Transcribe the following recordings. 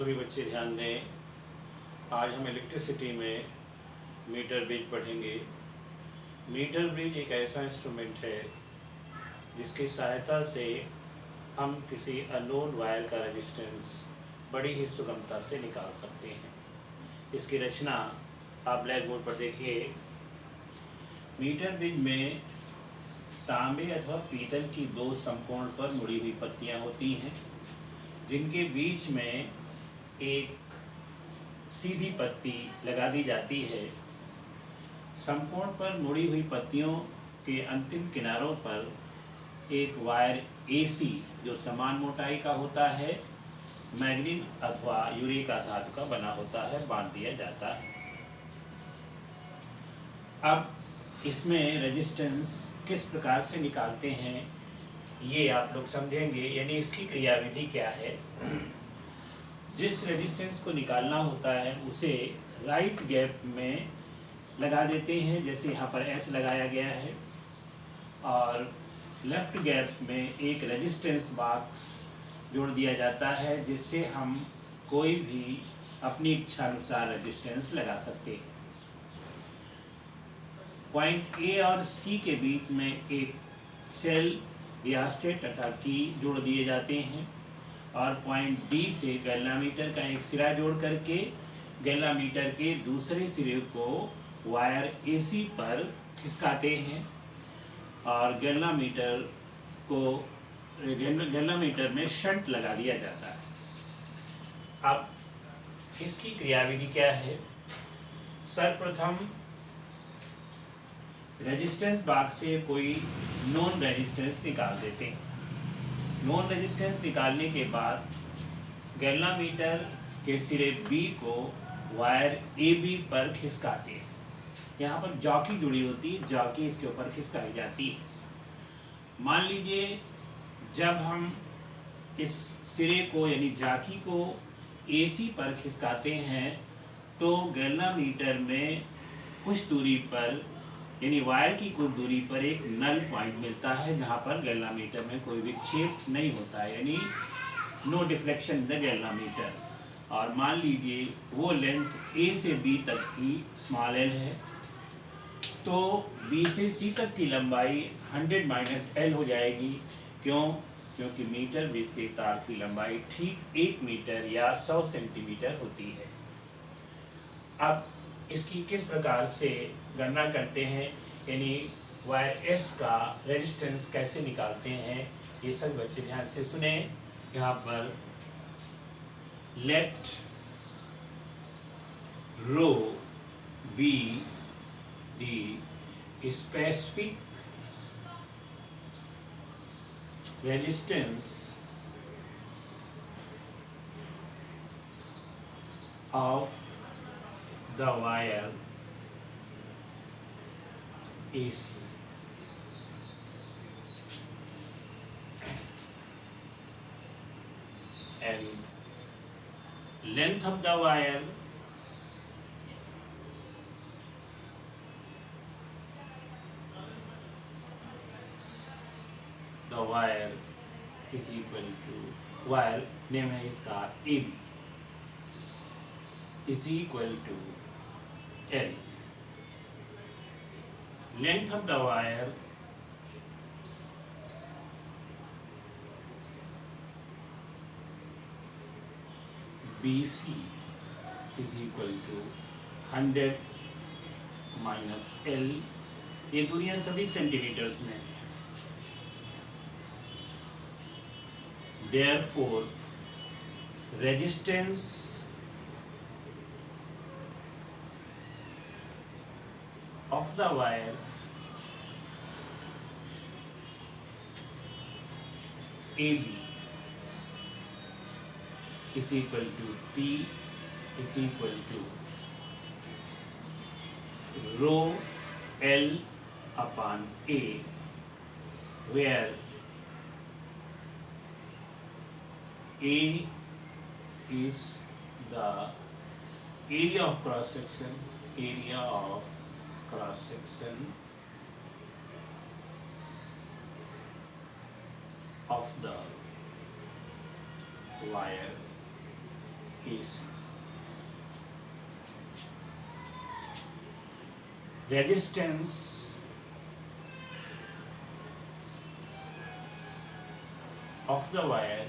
सभी बच्चे ध्यान दें। आज हम इलेक्ट्रिसिटी में मीटर ब्रिज पढ़ेंगे। मीटर ब्रिज एक ऐसा इंस्ट्रूमेंट है जिसकी सहायता से हम किसी अननोन वायर का रेजिस्टेंस बड़ी ही सुगमता से निकाल सकते हैं। इसकी रचना आप ब्लैक बोर्ड पर देखिए। मीटर ब्रिज में तांबे अथवा पीतल की दो समकोण पर मुड़ी हुई पत्तियां होती हैं, जिनके बीच में एक सीधी पत्ती लगा दी जाती है। समकोण पर मुड़ी हुई पत्तियों के अंतिम किनारों पर एक वायर AC जो समान मोटाई का होता है, मैग्नीन अथवा यूरिका धातु का बना होता है, बांध दिया जाता है। अब इसमें रेजिस्टेंस किस प्रकार से निकालते हैं ये आप लोग समझेंगे, यानी इसकी क्रियाविधि क्या है। जिस रेजिस्टेंस को निकालना होता है उसे राइट गैप में लगा देते हैं, जैसे यहाँ पर S लगाया गया है, और लेफ्ट गैप में एक रेजिस्टेंस बॉक्स जोड़ दिया जाता है, जिससे हम कोई भी अपनी इच्छा अनुसार रेजिस्टेंस लगा सकते हैं। पॉइंट A और C के बीच में एक सेल रियास्टेट तथा की जोड़ दिए जाते हैं, और पॉइंट D से गैल्वामीटर का एक सिरा जोड़ करके गैल्वामीटर के दूसरे सिरे को वायर AC पर खिसकाते हैं, और गैल्वामीटर में शंट लगा दिया जाता है। अब इसकी क्रियाविधि क्या है। सर्वप्रथम रेजिस्टेंस बॉक्स से कोई नॉन रेजिस्टेंस निकाल देते हैं। नॉन रेजिस्टेंस निकालने के बाद गैल्वामीटर के सिरे B को वायर AB पर खिसकाते हैं। यहाँ पर जॉकी जुड़ी होती है, जॉकी इसके ऊपर खिसकाई जाती है। मान लीजिए जब हम इस सिरे को यानी जॉकी को AC पर खिसकाते हैं तो गैल्वामीटर में कुछ दूरी पर यानी वायर की कुछ दूरी पर एक नल पॉइंट मिलता है, जहाँ पर गैल्वामीटर में कोई विक्षेप नहीं होता है, यानी नो डिफ्लेक्शन इन द गैल्वामीटर। और मान लीजिए वो लेंथ A से B तक की स्मॉल l है, तो B से C तक की लंबाई 100 - L हो जाएगी। क्यों? क्योंकि मीटर ब्रिज के तार की लंबाई ठीक 1 मीटर या 100 सेंटीमीटर होती है। अब इसकी किस प्रकार से गणना करते हैं, यानी वायर S का रेजिस्टेंस कैसे निकालते हैं, ये सब बच्चे ध्यान से सुने। यहाँ पर let rho be the specific resistance of the wire AC. And length of the wire is equal to wire name है इसका AB is equal to L. Length of the wire BC is equal to 100 minus L. ये दुनिया सभी centimetres में। Therefore, resistance of the wire AB is equal to P is equal to rho L upon A, where A is the area of cross section of the wire AC. Resistance of the wire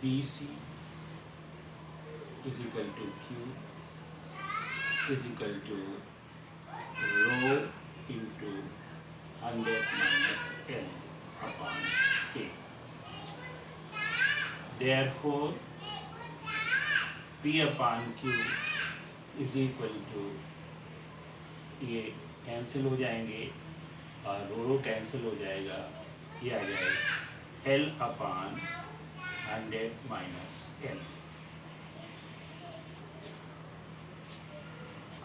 BC is equal to Q is equal to rho into 100 minus L upon A. Therefore, P upon Q is equal to, ये cancel हो जाएंगे और रो cancel हो जाएगा, ये आ जाएगा L upon 100 minus L.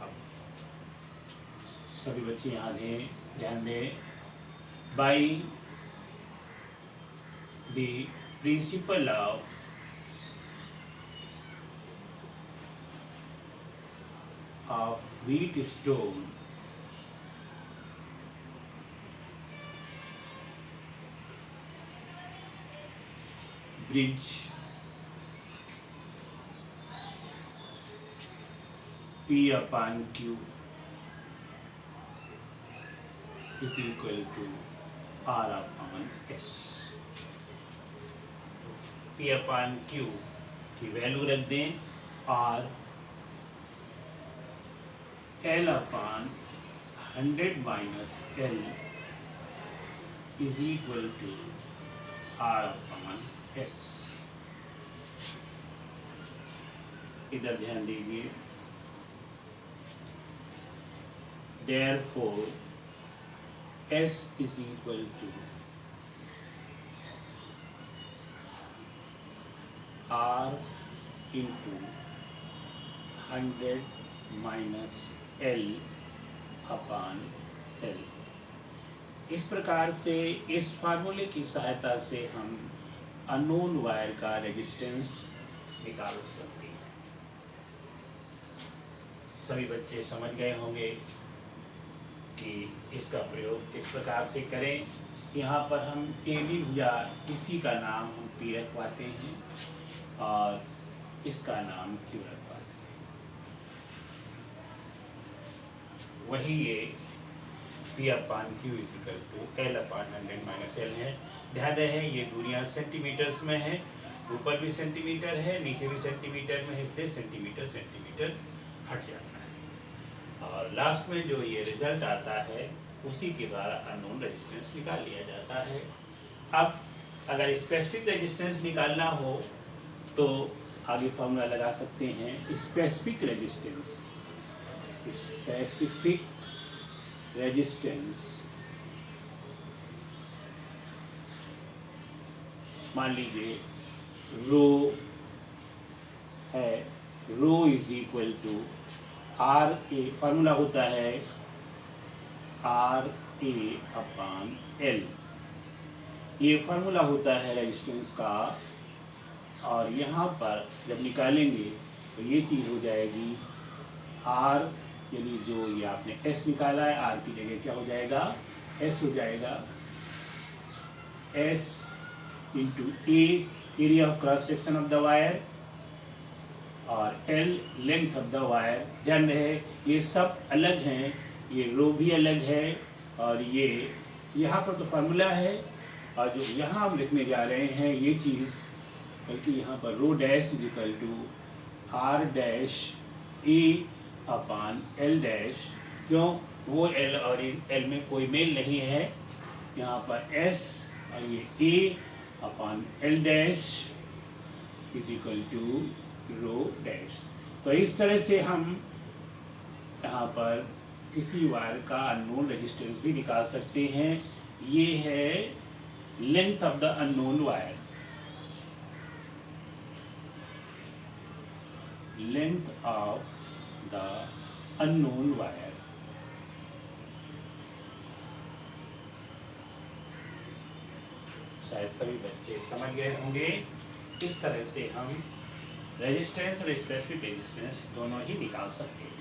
अब सभी बच्चे यहाँ ध्यान दें. By the principle of Wheatstone, bridge P upon Q is equal to R upon S. P upon Q की वैल्यू रख दें और L upon 100 minus L is equal to R upon S. इधर ध्यान दीजिए. Therefore, S is equal to R into 100 minus L upon L. इस प्रकार से इस फार्मूले की सहायता से हम अननोन वायर का रेजिस्टेंस निकाल सकते हैं. सभी बच्चे समझ गए होंगे कि इसका प्रयोग किस प्रकार से करें. यहाँ पर हम ए बी भुजा इसी का नाम हम P रखवाते हैं और इसका नाम Q रखवाते हैं. वही ये P upon Q is equal to L upon 100 minus L है. ध्यान रहे ये दूरियां सेंटीमीटर्स में है. ऊपर भी सेंटीमीटर है, नीचे भी सेंटीमीटर में है, इसलिए सेंटीमीटर सेंटीमीटर हट जाता है और लास्ट में जो ये रिजल्ट आता है उसी के द्वारा अननोन रेजिस्टेंस निकाल लिया जाता है. अब अगर स्पेसिफिक रेजिस्टेंस निकालना हो तो आगे फॉर्मूला लगा सकते हैं. स्पेसिफिक रेजिस्टेंस मान लीजिए रो है. Rho is equal to R A. Formula होता है आर ए अपॉन एल. ये फार्मूला होता है रेजिस्टेंस का और यहाँ पर जब निकालेंगे तो ये चीज़ हो जाएगी आर, यानी जो ये आपने एस निकाला है आर की जगह क्या हो जाएगा एस हो जाएगा. S into A area of cross section of the wire और L length of the wire. ध्यान रहे ये सब अलग हैं, ये रो भी अलग है और ये यहाँ पर तो फार्मूला है और जो यहाँ हम लिखने जा रहे हैं ये चीज़, बल्कि यहाँ पर rho dash is equal to R dash A upon L dash. क्यों? वो एल और एल में कोई मेल नहीं है. यहाँ पर एस और ये A upon L dash is equal to rho dash. तो इस तरह से हम यहाँ पर किसी वायर का अननोन रेजिस्टेंस भी निकाल सकते हैं. ये है length of the unknown wire. Length of the unknown wire. शायद सभी बच्चे समझ गए होंगे. इस तरह से हम रेजिस्टेंस और स्पेसिफिक रेजिस्टेंस दोनों ही निकाल सकते हैं.